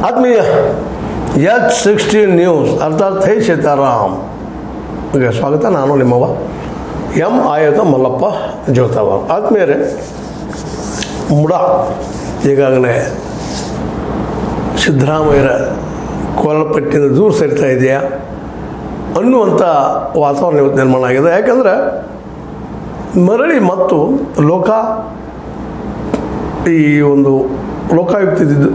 ಆತ್ಮೀಯ H16 news ಅರ್ಥಾತ್ ಹೇ ಸೀತಾರಾಮ್ ಗೆ ಸ್ವಾಗತ. ನಾನು ನಿಮ್ಮವ ಎಂ ಆಯುಧ ಮಲ್ಲಪ್ಪ ಜೋತಾವ. ಆತ್ಮೀಯರೇ, ಮುಡ ಈಗಾಗಲೇ ಸಿದ್ದರಾಮಯ್ಯರ ಕೊಲ್ಲಪಟ್ಟಿಯಿಂದ ದೂರ ಸರಿತಾ ಇದೆಯಾ ಅನ್ನುವಂಥ ವಾತಾವರಣ ಇವತ್ತು ನಿರ್ಮಾಣ ಆಗಿದೆ. ಯಾಕಂದರೆ ಮರಳಿ ಮತ್ತು ಈ ಒಂದು ಲೋಕಾಯುಕ್ತದಿದ್ದು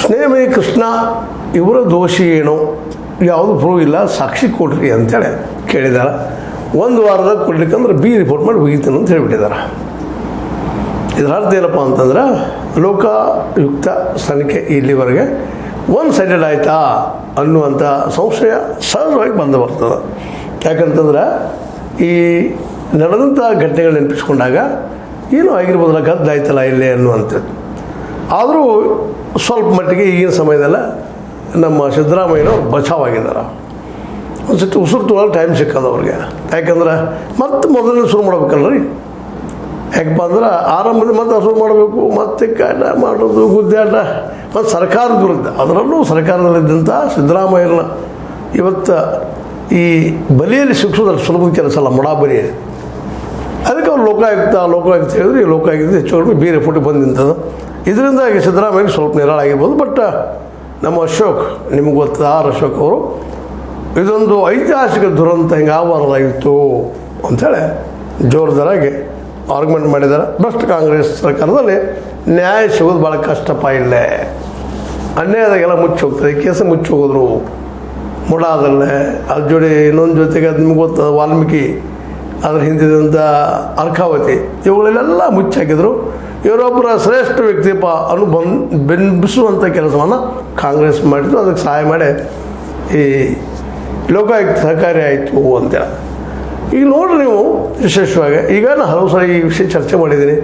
ಸ್ನೇಹಮಯಿ ಕೃಷ್ಣ ಇವರ ದೋಷಿ ಏನೋ ಯಾವುದು ಪ್ರೂವ್ ಇಲ್ಲ, ಸಾಕ್ಷಿ ಕೊಡ್ರಿ ಅಂತೇಳಿ ಕೇಳಿದ್ದಾರೆ. ಒಂದು ವಾರದಾಗ ಕೊಡ್ಲಿಕ್ಕಂದ್ರೆ ರಿಪೋರ್ಟ್ ಮಾಡಿ ಹೋಗಿತೀನಿ ಅಂತ ಹೇಳಿಬಿಟ್ಟಿದ್ದಾರೆ. ಇದರ ಅರ್ಥ ಏನಪ್ಪ ಅಂತಂದ್ರೆ ಲೋಕಾಯುಕ್ತ ತನಿಖೆ ಇಲ್ಲಿವರೆಗೆ ಒನ್ ಸೈಡೆಡ್ ಆಯಿತಾ ಅನ್ನುವಂಥ ಸಂಶಯ ಸಹಜವಾಗಿ ಬಂದು ಬರ್ತದೆ. ಯಾಕಂತಂದ್ರೆ ಈ ನಡೆದಂಥ ಘಟನೆಗಳು ನೆನಪಿಸ್ಕೊಂಡಾಗ ಏನೂ ಆಗಿರ್ಬೋದಲ್ಲ, ಗದ್ದಾಯ್ತಲ್ಲ ಇಲ್ಲೇ ಅನ್ನುವಂಥದ್ದು. ಆದರೂ ಸ್ವಲ್ಪ ಮಟ್ಟಿಗೆ ಈಗಿನ ಸಮಯದಲ್ಲ ನಮ್ಮ ಸಿದ್ದರಾಮಯ್ಯನವ್ರು ಬಚಾವಾಗಿದ್ದಾರೆ. ಒಂದು ಸತಿ ಉಸಿರು ತೊಗೊಳ್ಳೋ ಟೈಮ್ ಸಿಕ್ಕದ ಅವ್ರಿಗೆ. ಯಾಕಂದ್ರೆ ಮತ್ತೆ ಮೊದಲನೇ ಶುರು ಮಾಡ್ಬೇಕಲ್ರಿ. ಯಾಕಪ್ಪ ಅಂದ್ರೆ ಆರಂಭದ ಮತ್ತೆ ಶುರು ಮಾಡಬೇಕು, ಮತ್ತೆ ಕಾಟ ಮಾಡೋದು, ಗುದ್ದಾಟ, ಮತ್ತು ಸರ್ಕಾರದ ವಿರುದ್ಧ, ಅದರಲ್ಲೂ ಸರ್ಕಾರದಲ್ಲಿದ್ದಂಥ ಸಿದ್ದರಾಮಯ್ಯನ ಇವತ್ತು ಈ ಬಲಿಯಲ್ಲಿ ಶಿಕ್ಷೋದ್ರಲ್ಲಿ ಸುಲಭದ ಕೆಲಸ ಅಲ್ಲ, ಮುಡಾ ಬಲಿಯಲ್ಲಿ. ಅದಕ್ಕೆ ಅವ್ರು ಲೋಕಾಯುಕ್ತ ಹೇಳಿದ್ರೆ ಈ ಲೋಕಾಯುಕ್ತ ಹೆಚ್ಚು ಕಡಿಮೆ ರಿಪೋರ್ಟಿಗೆ ಬಂದು ನಿಂತದ್ದು. ಇದರಿಂದಾಗಿ ಸಿದ್ದರಾಮಯ್ಯ ಸ್ವಲ್ಪ ನಿರಾಳಾಗಿರ್ಬೋದು. ಬಟ್ ನಮ್ಮ ಅಶೋಕ್, ನಿಮಗೆ ಗೊತ್ತದ ಅಶೋಕ್ ಅವರು ಇದೊಂದು ಐತಿಹಾಸಿಕ ದುರಂತ ಹಿಂಗೆ ಆಗಬಾರ್ದಾಗಿತ್ತು ಅಂಥೇಳಿ ಜೋರ್ದಾರಾಗಿ ಆರ್ಗ್ಯುಮೆಂಟ್ ಮಾಡಿದ್ದಾರೆ. ಭ್ರಷ್ಟ ಕಾಂಗ್ರೆಸ್ ಸರ್ಕಾರದಲ್ಲಿ ನ್ಯಾಯ ಸಿಗೋದು ಭಾಳ ಕಷ್ಟಪ್ಪ. ಇಲ್ಲೇ ಅನ್ಯಾಯದಾಗೆಲ್ಲ ಮುಚ್ಚಿ ಹೋಗ್ತದೆ, ಕೇಸ ಮುಚ್ಚಿ ಹೋಗಿದ್ರು ಮುಡಾದಲ್ಲೇ. ಅದ್ರ ಜೋಡಿ ಇನ್ನೊಂದು ಜೊತೆಗೆ ಅದು ನಿಮ್ಗೆ ಗೊತ್ತದ ವಾಲ್ಮೀಕಿ, ಅದ್ರ ಹಿಂದಿದಂಥ ಅರ್ಕಾವತಿ, ಇವುಗಳಲ್ಲೆಲ್ಲ ಮುಚ್ಚಾಕಿದ್ರು. ಇವರೊಬ್ಬರ ಶ್ರೇಷ್ಠ ವ್ಯಕ್ತಿಪ್ಪ ಬೆಂಬಿಸುವಂಥ ಕೆಲಸವನ್ನು ಕಾಂಗ್ರೆಸ್ ಮಾಡಿದ್ರು. ಅದಕ್ಕೆ ಸಹಾಯ ಮಾಡಿ ಈ ಲೋಕಾಯುಕ್ತ ಸಹಕಾರಿ ಆಯಿತು ಅಂತೇಳಿ. ಈಗ ನೋಡ್ರಿ ನೀವು ವಿಶೇಷವಾಗಿ, ಈಗ ನಾನು ಹಲವು ಸಲ ಈ ವಿಷಯ ಚರ್ಚೆ ಮಾಡಿದ್ದೀನಿ.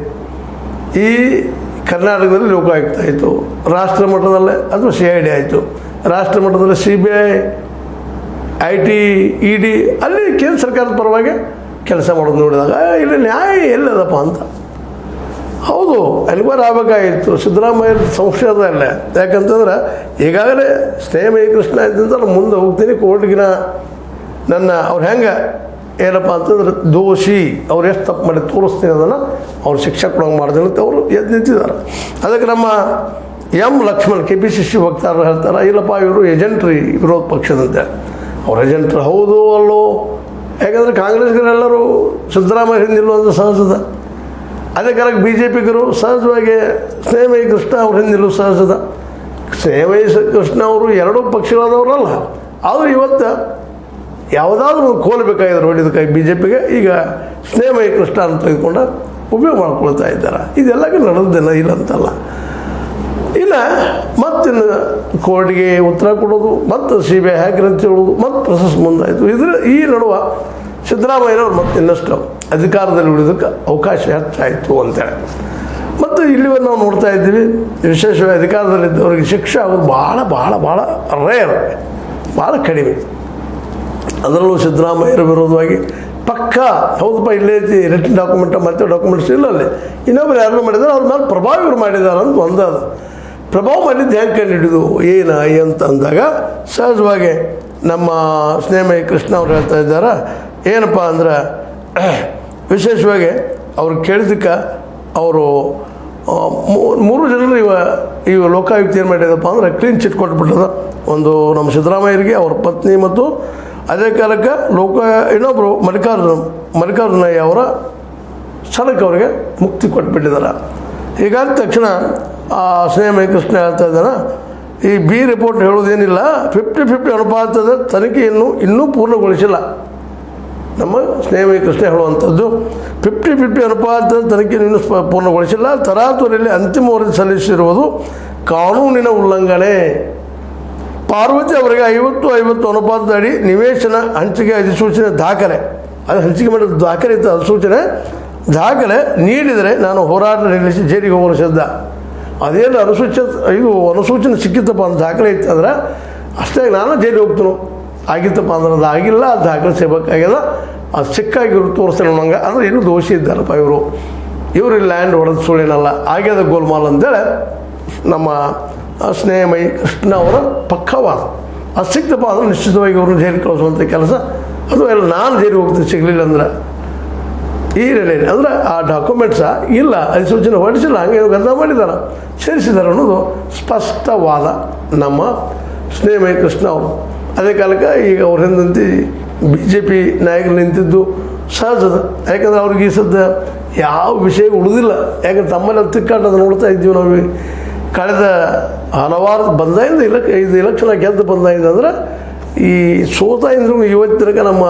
ಈ ಕರ್ನಾಟಕದಲ್ಲಿ ಲೋಕಾಯುಕ್ತ ಆಯಿತು, ರಾಷ್ಟ್ರ ಮಟ್ಟದಲ್ಲೇ ಅಥವಾ CID ಆಯಿತು, ರಾಷ್ಟ್ರ ಮಟ್ಟದಲ್ಲಿ CBI, IT, ED, ಅಲ್ಲಿ ಕೇಂದ್ರ ಸರ್ಕಾರದ ಪರವಾಗಿ ಕೆಲಸ ಮಾಡೋದು ನೋಡಿದಾಗ ಇಲ್ಲಿ ನ್ಯಾಯ ಎಲ್ಲದಪ್ಪ ಅಂತ. ಹೌದು, ಎನ್ಕ್ವೈರಿ ಆಗಬೇಕಾಗಿತ್ತು. ಸಿದ್ದರಾಮಯ್ಯ ಸಂಶಯದಲ್ಲ. ಯಾಕಂತಂದ್ರೆ ಈಗಾಗಲೇ ಸ್ನೇಹಮಯಿ ಕೃಷ್ಣ ಇದ್ದಂತ ನಾನು ಮುಂದೆ ಹೋಗ್ತೀನಿ ಕೋರ್ಟ್ಗಿನ ನನ್ನ ಅವ್ರು ಹೆಂಗೆ ಏನಪ್ಪ ಅಂತಂದ್ರೆ ದೋಷಿ, ಅವ್ರು ಎಷ್ಟು ತಪ್ಪು ಮಾಡಿ ತೋರಿಸ್ತೀನಿ ಅದನ್ನು ಅವ್ರು ಶಿಕ್ಷೆ ಕೊಡೋಂಗೆ ಮಾಡ್ತೀನಿ ಅಂತ ಅವರು ಎದ್ದು ನಿಂತಿದ್ದಾರೆ. ಅದಕ್ಕೆ ನಮ್ಮ ಎಂ ಲಕ್ಷ್ಮಣ್ KPCC ವಕ್ತಾರರು ಹೇಳ್ತಾರೆ, ಇಲ್ಲಪ್ಪ ಇವರು ಏಜೆಂಟ್ರಿ ವಿರೋಧ ಪಕ್ಷದಂತೆ. ಅವ್ರ ಏಜೆಂಟ್ರು ಹೌದು ಅಲ್ಲೋ. ಯಾಕಂದರೆ ಕಾಂಗ್ರೆಸ್ಗರೆಲ್ಲರೂ ಸಿದ್ದರಾಮಯ್ಯ ಹಿಂದಿಲ್ಲುವಂಥ ಸಹಜದ. ಅದೇ ಕರೆಕ್ಟ್ BJPಗರು ಸಹಜವಾಗಿ ಸ್ನೇಹಮಯಿ ಕೃಷ್ಣ ಅವ್ರ ಹಿಂದಿಲ್ಲೂ ಸಹಜದ. ಸ್ನೇಹಮಯಿ ಕೃಷ್ಣ ಅವರು ಎರಡೂ ಪಕ್ಷಗಳಾದವರಲ್ಲ. ಆದರೂ ಇವತ್ತು ಯಾವುದಾದ್ರೂ ಒಂದು ಕೋಲ್ಬೇಕಾಗಿದ್ರು ಹೊಡಿದಕ್ಕಾಗಿ BJPಗೆ ಈಗ ಸ್ನೇಹಮಯಿ ಕೃಷ್ಣ ಅಂತ ತೆಗೆದುಕೊಂಡು ಉಪಯೋಗ ಮಾಡ್ಕೊಳ್ತಾ ಇದ್ದಾರೆ. ಇದೆಲ್ಲಕ್ಕೆ ನಡೆದಿಲ್ಲ, ಇಲ್ಲ ಅಂತಲ್ಲ. ಇಲ್ಲ ಮತ್ತಿನ್ನು ಕೋರ್ಟ್ಗೆ ಉತ್ತರ ಕೊಡೋದು, ಮತ್ತು CBI ಹ್ಯಾಕರ್ ಅಂತ ಹೇಳೋದು, ಮತ್ತು ಪ್ರೊಸೆಸ್ ಮುಂದಾಯಿತು. ಈ ನಡುವೆ ಸಿದ್ದರಾಮಯ್ಯನವ್ರು ಮತ್ತೆ ಇನ್ನಷ್ಟು ಅಧಿಕಾರದಲ್ಲಿ ಉಳಿದಕ್ಕೆ ಅವಕಾಶ ಹೆಚ್ಚಾಯಿತು ಅಂತೇಳಿ. ಮತ್ತು ಇಲ್ಲಿವರೆಗೆ ನಾವು ನೋಡ್ತಾ ಇದ್ದೀವಿ, ವಿಶೇಷವಾಗಿ ಅಧಿಕಾರದಲ್ಲಿದ್ದವರಿಗೆ ಶಿಕ್ಷೆ ಆಗೋದು ಭಾಳ ಭಾಳ ಭಾಳ ರೇರ್, ಭಾಳ ಕಡಿಮೆ. ಅದರಲ್ಲೂ ಸಿದ್ದರಾಮಯ್ಯರ ವಿರೋಧವಾಗಿ ಪಕ್ಕ ಹೌದಪ್ಪ ಇಲ್ಲೇ ಐತಿ ರಿಟರ್ನ್ ಡಾಕ್ಯುಮೆಂಟ್ ಮತ್ತು ಡಾಕ್ಯುಮೆಂಟ್ಸ್ ಇಲ್ಲ, ಅಲ್ಲಿ ಇನ್ನೊಬ್ರು ಯಾರು ಮಾಡಿದ್ದಾರೆ, ಅವ್ರ ಮೇಲೆ ಪ್ರಭಾವ ಇವ್ರು ಮಾಡಿದ್ದಾರೆ ಅಂತ ಒಂದದು. ಪ್ರಭಾವ ಮಾಡಿದ್ದು ಹೆಂಗೆ ಕಂಡು ಹಿಡಿದು ಅಂತ ಅಂದಾಗ ಸಹಜವಾಗಿ ನಮ್ಮ ಸ್ನೇಹಮಯಿ ಕೃಷ್ಣ ಅವ್ರು ಹೇಳ್ತಾ ಇದ್ದಾರೆ ಏನಪ್ಪ ಅಂದ್ರೆ, ವಿಶೇಷವಾಗಿ ಅವ್ರು ಕೇಳಿದ್ದಕ್ಕೆ ಅವರು 3 ಜನರು ಇವ ಲೋಕಾಯುಕ್ತ ಏನು ಮಾಡಿದಪ್ಪ ಅಂದ್ರೆ ಕ್ಲೀನ್ ಚಿಟ್ ಕೊಟ್ಬಿಟ್ಟದ. ಒಂದು ನಮ್ಮ ಸಿದ್ದರಾಮಯ್ಯರಿಗೆ, ಅವ್ರ ಪತ್ನಿ, ಮತ್ತು ಅದೇ ಕಾಲಕ್ಕೆ ಇನ್ನೊಬ್ಬರು ಮಲ್ಲಿಕಾರ್ಜುನಯ್ಯ ಅವರ ಸ್ಥಳಕ್ಕೆ ಅವರಿಗೆ ಮುಕ್ತಿ ಕೊಟ್ಬಿಟ್ಟಿದ್ದಾರೆ. ಹೀಗಾದ ತಕ್ಷಣ ಸ್ನೇಹಮಯಿ ಕೃಷ್ಣ ಹೇಳ್ತಾ ಇದ್ದಾನೆ, ಈ ರಿಪೋರ್ಟ್ ಹೇಳೋದೇನಿಲ್ಲ, 50-50 ಅನುಪಾತದ ತನಿಖೆಯನ್ನು ಇನ್ನೂ ಪೂರ್ಣಗೊಳಿಸಿಲ್ಲ. ನಮ್ಮ ಸ್ನೇಹಮಯಿ ಕೃಷ್ಣ ಹೇಳುವಂಥದ್ದು 50-50 ಅನುಪಾತದ ತನಿಖೆಯನ್ನು ಇನ್ನೂ ಪೂರ್ಣಗೊಳಿಸಿಲ್ಲ. ತರಾತುರಿಯಲ್ಲಿ ಅಂತಿಮ ವರದಿ ಸಲ್ಲಿಸಿರುವುದು ಕಾನೂನಿನ ಉಲ್ಲಂಘನೆ. ಪಾರ್ವತಿ ಅವರಿಗೆ 50-50 ಅನುಪಾತದ ಅಡಿ ನಿವೇಶನ ಹಂಚಿಕೆ ಅಧಿಸೂಚನೆ ದಾಖಲೆ, ಅದು ಹಂಚಿಕೆ ಮಾಡಿದ ದಾಖಲೆ ಇತ್ತು, ಅಧಿಸೂಚನೆ ದಾಖಲೆ ನೀಡಿದರೆ ನಾನು ಹೋರಾಟ ನಿಲ್ಲಿಸಿ ಜೈಲಿಗೆ ಹೋಗಲು ಸಿದ್ಧ. ಅದೇನು ಅನುಸೂಚನೆ ಸಿಕ್ಕಿತ್ತಪ್ಪ ಅಂತ ದಾಖಲೆ ಇತ್ತು ಅಂದ್ರೆ ಅಷ್ಟೇ ನಾನು ಜೈಲಿಗೆ ಹೋಗ್ತೀನಿ. ಆಗಿತ್ತಪ್ಪ ಅಂದ್ರೆ ಅದು ಆಗಿಲ್ಲ, ಅದು ದಾಖಲೆ ಸಿಗಬೇಕಾಗ್ಯದ, ಅದು ಸಿಕ್ಕಾಗಿರು ತೋರಿಸ್ತಾರೆ ನಂಗೆ ಅಂದರೆ ಇನ್ನೂ ದೋಷಿ ಇದ್ದಾರಪ್ಪ ಇವರು ಲ್ಯಾಂಡ್ ಹೊಡೆದು ಸುಳ್ಳೇನಲ್ಲ ಆಗ್ಯದ ಗೋಲ್ಮಾಲ್ ಅಂತೇಳಿ ನಮ್ಮ ಸ್ನೇಹಮಯಿ ಕೃಷ್ಣ ಅವರ ಪಕ್ಕವಾದ. ಅದು ಸಿಕ್ತಪ್ಪ ಅಂದ್ರೆ ನಿಶ್ಚಿತವಾಗಿ ಅವ್ರನ್ನ ಜೈಲಿಗೆ ಕಳಿಸುವಂಥ ಕೆಲಸ ಅದು ಎಲ್ಲ ನಾನು ಜೈಲಿಗೆ ಹೋಗ್ತೀನಿ ಸಿಗಲಿಲ್ಲ ಅಂದ್ರೆ ಈ ನೆಲೆಯಲ್ಲಿ ಅಂದರೆ ಆ ಡಾಕ್ಯುಮೆಂಟ್ಸ ಇಲ್ಲ, ಅಧಿಸೂಚನೆ ಹೊರಡಿಸಿಲ್ಲ, ಹಂಗೆ ಗದ್ದಲ ಮಾಡಿದ್ದಾರೆ, ಸೇರಿಸಿದ್ದಾರೆ ಅನ್ನೋದು ಸ್ಪಷ್ಟವಾದ ನಮ್ಮ ಸ್ನೇಹಮಯಿ ಕೃಷ್ಣ ಅವರು. ಅದೇ ಕಾಲಕ್ಕೆ ಈಗ ಅವ್ರ ಹಿಂದಂತೆ BJP ನಾಯಕರು ನಿಂತಿದ್ದು ಸಹಜದ. ಯಾಕಂದ್ರೆ ಅವ್ರಿಗೆ ಈ ಸದ್ದ ಯಾವ ವಿಷಯ ಉಳಿದಿಲ್ಲ. ಯಾಕಂದ್ರೆ ತಮ್ಮಲ್ಲಿ ತಿಕ್ಕಾಟದ ನೋಡ್ತಾ ಇದ್ದೀವಿ ನಾವು. ಕಳೆದ ಹಲವಾರು ಬಂದಾಯಿಂದ 5 ಎಲೆಕ್ಷನ್ ಗೆದ್ದು ಬಂದಾಯಿಂದ ಅಂದ್ರೆ ಈ ಸೋತಾಯಿಂದ್ರೂ ಇವತ್ತಿನಕ ನಮ್ಮ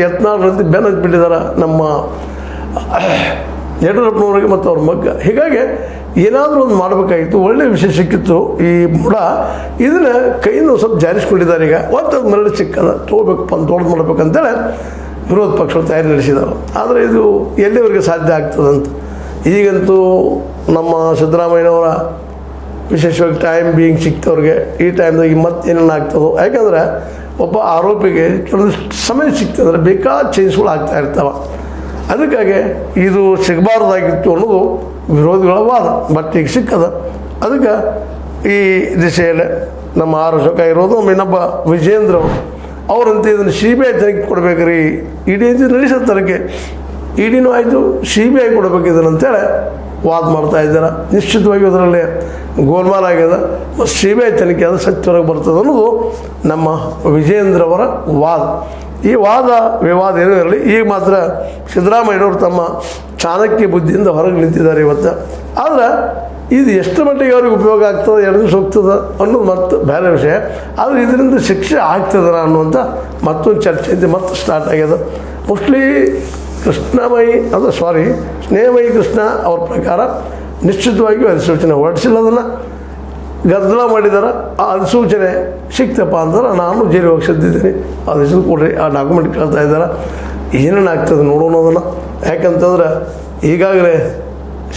ಯತ್ನಾಳರಂತೆ ಬೆನ್ನ ಹತ್ಬಿಟ್ಟಿದ್ದಾರೆ ನಮ್ಮ ಯಡಿಯೂರಪ್ಪನವ್ರಿಗೆ ಮತ್ತು ಅವ್ರ ಮಗ್ಗ. ಹೀಗಾಗಿ ಏನಾದರೂ ಒಂದು ಮಾಡಬೇಕಾಗಿತ್ತು, ಒಳ್ಳೆಯ ವಿಷಯ ಸಿಕ್ಕಿತ್ತು. ಈ ಮುಡ ಇದನ್ನು ಕೈಯಿಂದ ಸ್ವಲ್ಪ ಜಾರಿಸ್ಕೊಂಡಿದ್ದಾರೆ. ಈಗ ಒತ್ತದ ಮರಳಿ ಸಿಕ್ಕದ ತೊಗೋಬೇಕಪ್ಪ ಅಂತ ದೊಡ್ಡದು ಮಾಡ್ಬೇಕಂತೇಳಿ ವಿರೋಧ ಪಕ್ಷಗಳು ತಯಾರಿ ನಡೆಸಿದ್ದಾರೆ. ಆದರೆ ಇದು ಎಲ್ಲಿವರೆಗೆ ಸಾಧ್ಯ ಆಗ್ತದಂತ ಈಗಂತೂ ನಮ್ಮ ಸಿದ್ದರಾಮಯ್ಯನವರ ವಿಶೇಷವಾಗಿ ಟೈಮ್ ಬೀಯಿಂಗ್ ಸಿಕ್ತವ್ರಿಗೆ ಈ ಟೈಮ್ದಾಗ ಮತ್ತೇನೇನು ಆಗ್ತದೋ. ಯಾಕಂದ್ರೆ ಒಬ್ಬ ಆರೋಪಿಗೆ ಕೆಲವೊಂದು ಸಮಯ ಸಿಗ್ತಂದ್ರೆ ಬೇಕಾದ ಚೇಂಜ್ಗಳು ಆಗ್ತಾ ಇರ್ತಾವೆ. ಅದಕ್ಕಾಗಿ ಇದು ಸಿಗಬಾರ್ದಾಗಿತ್ತು ಅನ್ನೋದು ವಿರೋಧಿಗಳ ವಾದ. ಬಟ್ ಈಗ ಸಿಕ್ಕದ. ಅದಕ್ಕೆ ಈ ದಿಶೆಯಲ್ಲಿ ನಮ್ಮ ಆರೋಚಕ ಇರೋದು ನಮ್ಮ ಇನ್ನೊಬ್ಬ ವಿಜೇಂದ್ರ ಅವರಂತೆ ಇದನ್ನು CBI ತನಿಖೆ ಕೊಡ್ಬೇಕ್ರಿ, ಇಡಿ ಅಂತ ನಡೆಸತ್ತರಕ್ಕೆ ಇಡಿನೂ ಆಯಿತು CBI ಕೊಡಬೇಕು ಇದನ್ನಂತೇಳಿ ವಾದ ಮಾಡ್ತಾ ಇದ್ದಾರೆ. ನಿಶ್ಚಿತವಾಗಿ ಅದರಲ್ಲಿ ಗೋಲ್ಮಾಲ್ ಆಗ್ಯದ. CBI ತನಿಖೆ ಅದು ಸತ್ಯವರೆಗೆ ಬರ್ತದೆ ಅನ್ನೋದು ನಮ್ಮ ವಿಜೇಂದ್ರ ಅವರ ವಾದ. ಈ ವಾದ ವಿವಾದ ಏನೂ ಇರಲಿ, ಈಗ ಮಾತ್ರ ಸಿದ್ದರಾಮಯ್ಯನವರು ತಮ್ಮ ಚಾಣಕ್ಯ ಬುದ್ಧಿಯಿಂದ ಹೊರಗೆ ನಿಂತಿದ್ದಾರೆ ಇವತ್ತು. ಆದರೆ ಇದು ಎಷ್ಟು ಮಟ್ಟಿಗೆ ಅವ್ರಿಗೆ ಉಪಯೋಗ ಆಗ್ತದೆ, ಎರಡು ದಿವಸ ಹೋಗ್ತದೆ ಅನ್ನೋದು ಮತ್ತು ಬೇರೆ ವಿಷಯ. ಆದರೆ ಇದರಿಂದ ಶಿಕ್ಷೆ ಆಗ್ತದರ ಅನ್ನುವಂಥ ಮತ್ತೊಂದು ಚರ್ಚೆ ಇದೆ, ಮತ್ತೆ ಸ್ಟಾರ್ಟ್ ಆಗ್ಯದ. ಮೋಸ್ಟ್ಲಿ ಸ್ನೇಹಮಯಿ ಕೃಷ್ಣ ಅವ್ರ ಪ್ರಕಾರ ನಿಶ್ಚಿತವಾಗಿಯೂ ಅಧಿಸೂಚನೆ ಹೊರಡಿಸಿಲ್ಲ. ಅದನ್ನು ಗದ್ದಲ ಮಾಡಿದಾರೆ. ಆ ಅಧಿಸೂಚನೆ ಸಿಕ್ತಪ್ಪ ಅಂದ್ರೆ ನಾನು ಜೈಲಿಗೆ ಹೋಗಿ ಸದ್ದಿದ್ದೀನಿ, ಅಧಿಸೂಚನೆ ಕೊಡ್ರಿ, ಆ ಡಾಕ್ಯುಮೆಂಟ್ ಕೇಳ್ತಾ ಇದ್ದಾರೆ. ಏನೇನು ಆಗ್ತದೆ ನೋಡೋಣ ಅದನ್ನು. ಯಾಕಂತಂದ್ರೆ ಈಗಾಗಲೇ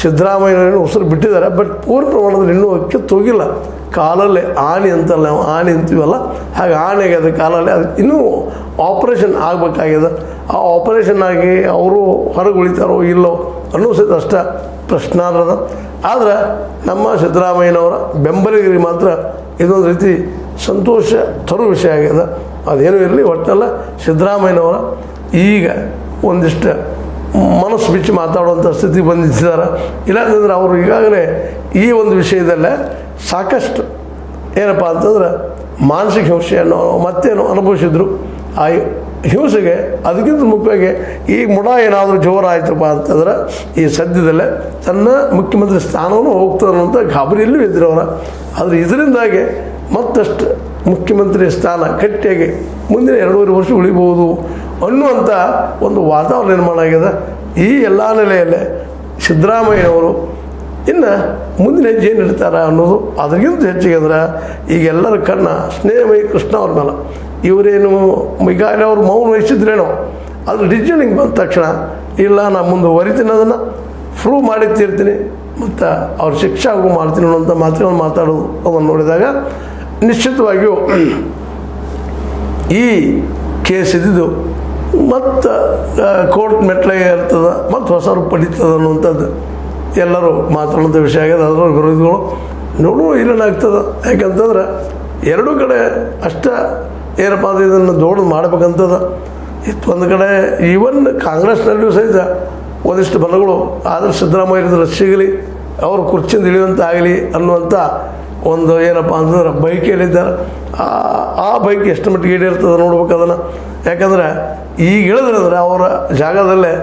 ಸಿದ್ದರಾಮಯ್ಯನವರು ಉಸಿರು ಬಿಟ್ಟಿದ್ದಾರೆ, ಬಟ್ ಪೂರ್ಣ ಪ್ರಮಾಣದಲ್ಲಿ ಇನ್ನೂ ಕಿತ್ತು ಹೋಗಿಲ್ಲ. ಕಾಲಲ್ಲಿ ಆಣಿ ಅಂತಲ್ಲ, ನಾವು ಆಣಿ ಅಂತೀವಲ್ಲ, ಹಾಗೆ ಆಣಿ ಆಗ್ಯದ ಕಾಲಲ್ಲಿ. ಅದು ಇನ್ನೂ ಆಪ್ರೇಷನ್ ಆಗಬೇಕಾಗ್ಯದ. ಆ ಆಪ್ರೇಷನ್ ಆಗಿ ಅವರು ಹೊರಗೆ ಉಳಿತಾರೋ ಇಲ್ಲೋ ಅನ್ನೋ ಸಹಿತ ಅಷ್ಟ ಪ್ರಶ್ನಾರ್ಹದ. ಆದರೆ ನಮ್ಮ ಸಿದ್ದರಾಮಯ್ಯನವರ ಬೆಂಬಲಿಗರಿಗೆ ಮಾತ್ರ ಇದೊಂದು ರೀತಿ ಸಂತೋಷ ತರೋ ವಿಷಯ ಆಗ್ಯದ. ಅದೇನೂ ಇರಲಿ, ಒಟ್ಟಲ್ಲ ಸಿದ್ದರಾಮಯ್ಯನವರ ಈಗ ಒಂದಿಷ್ಟು ಮನಸ್ಸು ಬಿಚ್ಚಿ ಮಾತಾಡುವಂಥ ಸ್ಥಿತಿ ಬಂದಿದ್ದಾರೆ. ಇಲ್ಲಾಂತಂದ್ರೆ ಅವರು ಈಗಾಗಲೇ ಈ ಒಂದು ವಿಷಯದಲ್ಲೇ ಸಾಕಷ್ಟು ಏನಪ್ಪ ಅಂತಂದ್ರೆ ಮಾನಸಿಕ ಹಿಂಸೆಯನ್ನು ಮತ್ತೇನೋ ಅನುಭವಿಸಿದ್ರು. ಆ ಹಿಂಸೆಗೆ ಅದಕ್ಕಿಂತ ಮುಖ್ಯವಾಗಿ ಈ ಮುಡ ಏನಾದರೂ ಜೋರಾಯ್ತಪ್ಪ ಅಂತಂದ್ರೆ ಈ ಸದ್ಯದಲ್ಲೇ ತನ್ನ ಮುಖ್ಯಮಂತ್ರಿ ಸ್ಥಾನವನ್ನು ಹೋಗ್ತಾರೆ ಅನ್ನೋಂಥ ಗಾಬರಿಯಲ್ಲೂ ಇದ್ರು ಅವರ. ಆದರೆ ಇದರಿಂದಾಗಿ ಮತ್ತಷ್ಟು ಮುಖ್ಯಮಂತ್ರಿ ಸ್ಥಾನ ಗಟ್ಟಿಯಾಗಿ ಮುಂದಿನ 2.5 ವರ್ಷ ಉಳಿಬೋದು ಅನ್ನುವಂಥ ಒಂದು ವಾತಾವರಣ ನಿರ್ಮಾಣ ಆಗಿದೆ. ಈ ಎಲ್ಲ ನೆಲೆಯಲ್ಲೇ ಸಿದ್ದರಾಮಯ್ಯನವರು ಇನ್ನು ಮುಂದಿನ ಹೆಜ್ಜೆ ಏನು ಇಡ್ತಾರೆ ಅನ್ನೋದು ಅದಕ್ಕಿಂತ ಹೆಚ್ಚಿಗೆ ಅಂದ್ರೆ ಈಗ ಎಲ್ಲರ ಕಣ್ಣ ಸ್ನೇಹಮಯಿ ಕೃಷ್ಣ ಅವ್ರ ಮೇಲೆ. ಇವರೇನು ಈಗಾಗಲೇ ಅವ್ರು ಮೌನ ವಹಿಸಿದ್ರೇನೋ, ಅದು ಡಿಸಿಷನಿಗೆ ಬಂದ ತಕ್ಷಣ ಇಲ್ಲ ನಾನು ಮುಂದೆ ಹೊರಿತೀನಿ, ಅದನ್ನು ಪ್ರೂವ್ ಮಾಡಿ ತೀರ್ತೀನಿ ಮತ್ತು ಅವ್ರ ಶಿಕ್ಷೆ ಆಗು ಮಾಡ್ತೀನಿ ಅನ್ನೋಂಥ ಮಾತುಗಳನ್ನು ಮಾತಾಡೋದು ಅದನ್ನು ನೋಡಿದಾಗ ನಿಶ್ಚಿತವಾಗಿಯೂ ಈ ಕೇಸ್ ಇದ್ದಿದ್ದು ಮತ್ತು ಕೋರ್ಟ್ ಮೆಟ್ಲಾಗೆ ಇರ್ತದೆ, ಮತ್ತು ಹೊಸ ರೂಪ ಪಡೀತದೆ ಅನ್ನುವಂಥದ್ದು ಎಲ್ಲರೂ ಮಾತಾಡುವಂಥ ವಿಷಯ ಆಗಿದೆ. ಅದರ ವಿರೋಧಿಗಳು ನೋಡು ಇಲ್ಲೇನಾಗ್ತದೆ. ಯಾಕಂತಂದ್ರೆ ಎರಡೂ ಕಡೆ ಅಷ್ಟ ಏನಪ್ಪ ಅಂದರೆ ಇದನ್ನು ದೊಡ್ಡದು ಮಾಡ್ಬೇಕಂತದ ಇತ್ತು. ಒಂದು ಕಡೆ ಈವನ್ ಕಾಂಗ್ರೆಸ್ನಲ್ಲಿಯೂ ಸಹಿತ ಒಂದಿಷ್ಟು ಬಲಗಳು ಆದರೆ ಸಿದ್ದರಾಮಯ್ಯ ಸಿಗಲಿ, ಅವರು ಕುರ್ಚಿಯಿಂದ ಇಳಿಯುವಂಥ ಆಗಲಿ ಅನ್ನುವಂಥ ಒಂದು ಏನಪ್ಪ ಅಂತಂದ್ರೆ ಬೈಕಿಯಲ್ಲಿದ್ದಾರೆ. ಆ ಬೈಕ್ ಎಷ್ಟು ಮಟ್ಟಿಗೆ ಈಡೇರ್ತದೆ ನೋಡ್ಬೇಕು ಅದನ್ನು. ಯಾಕಂದರೆ ಈಗ ಹೇಳಿದ್ರಂದ್ರೆ ಅವರ ಜಾಗದಲ್ಲೇ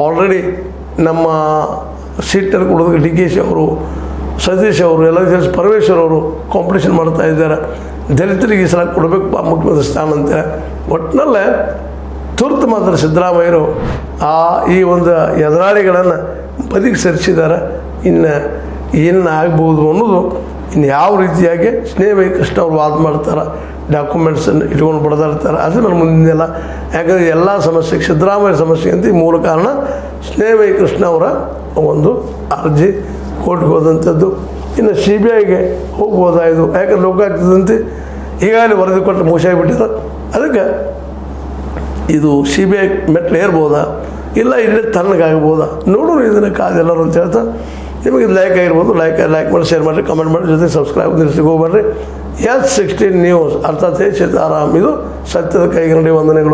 ಆಲ್ರೆಡಿ ನಮ್ಮ ಸೀಟಲ್ಲಿ ಕೊಡೋದಕ್ಕೆ DK ಅವರು, ಸತೀಶ್ ಅವರು, ಎಲ್ಲ ಪರಮೇಶ್ವರ್ ಅವರು ಕಾಂಪಿಟೇಷನ್ ಮಾಡ್ತಾ ಇದ್ದಾರೆ. ದಲಿತರಿಗೆ ಈ ಸಲ ಕೊಡಬೇಕಪ್ಪ ಮುಖ್ಯಮಂತ್ರಿ ಸ್ಥಾನ ಅಂತೇಳಿ. ಒಟ್ಟಿನಲ್ಲೇ ತುರ್ತು ಮಾತ್ರ ಸಿದ್ದರಾಮಯ್ಯರು ಈ ಒಂದು ಎದುರಾಳಿಗಳನ್ನು ಬದಿಗೆ ಸರಿಸಿದ್ದಾರೆ. ಇನ್ನು ಏನು ಆಗ್ಬೋದು ಅನ್ನೋದು ಇನ್ನು ಯಾವ ರೀತಿಯಾಗಿ ಸ್ನೇಹಮಯಿ ಕೃಷ್ಣ ಅವ್ರು ವಾದ ಮಾಡ್ತಾರೆ, ಡಾಕ್ಯುಮೆಂಟ್ಸನ್ನು ಇಟ್ಕೊಂಡು ಬಡ್ದಾಡ್ತಾರೆ, ಅದು ನನ್ನ ಮುಂದಿನೆಲ್ಲ. ಯಾಕಂದರೆ ಎಲ್ಲ ಸಮಸ್ಯೆಗೆ ಸಿದ್ದರಾಮಯ್ಯ ಸಮಸ್ಯೆ ಅಂತ ಮೂಲ ಕಾರಣ ಸ್ನೇಹಮಯಿ ಕೃಷ್ಣ ಅವರ ಒಂದು ಅರ್ಜಿ ಕೋರ್ಟ್ಗೆ ಹೋದಂಥದ್ದು. ಇನ್ನು CBIಗೆ ಹೋಗ್ಬೋದಾಯಿತು. ಯಾಕಂದ್ರೆ ಲೋಕಾಯುಕ್ತದಂತೆ ಈಗಾಗಲೇ ವರದಿ ಕೊಟ್ಟು ಮುಗಿಸಾಗಿಬಿಟ್ಟಿದ್ದಾರೆ. ಅದಕ್ಕೆ ಇದು CBI ಮೆಟ್ಲು ಏರ್ಬೋದಾ ಇಲ್ಲ ಇಲ್ಲೇ ತಣ್ಣಗಾಗ್ಬೋದಾ ನೋಡೋರು ಇದನ್ನು ಕಾದೆಲ್ಲರೂ ಅಂತ ಹೇಳ್ತಾ ನಿಮಗೆ ಇದು ಲೈಕ್ ಆಗಿರ್ಬೋದು, ಲೈಕ್ ಮಾಡಿ, ಶೇರ್ ಮಾಡಿರಿ, ಕಮೆಂಟ್ ಮಾಡಿ, ಜೊತೆ ಸಬ್ಸ್ಕ್ರೈಬ್ ನಿಲ್ಲಿಸಿ ಹೋಗ್ಬರ್ರಿ. S16 ನ್ಯೂಸ್ ಅರ್ಥಾತ್ ಸೀತಾರಾಮ್, ಇದು ಸತ್ಯದ ಕೈಗನ್ನಡಿ. ವಂದನೆಗಳು.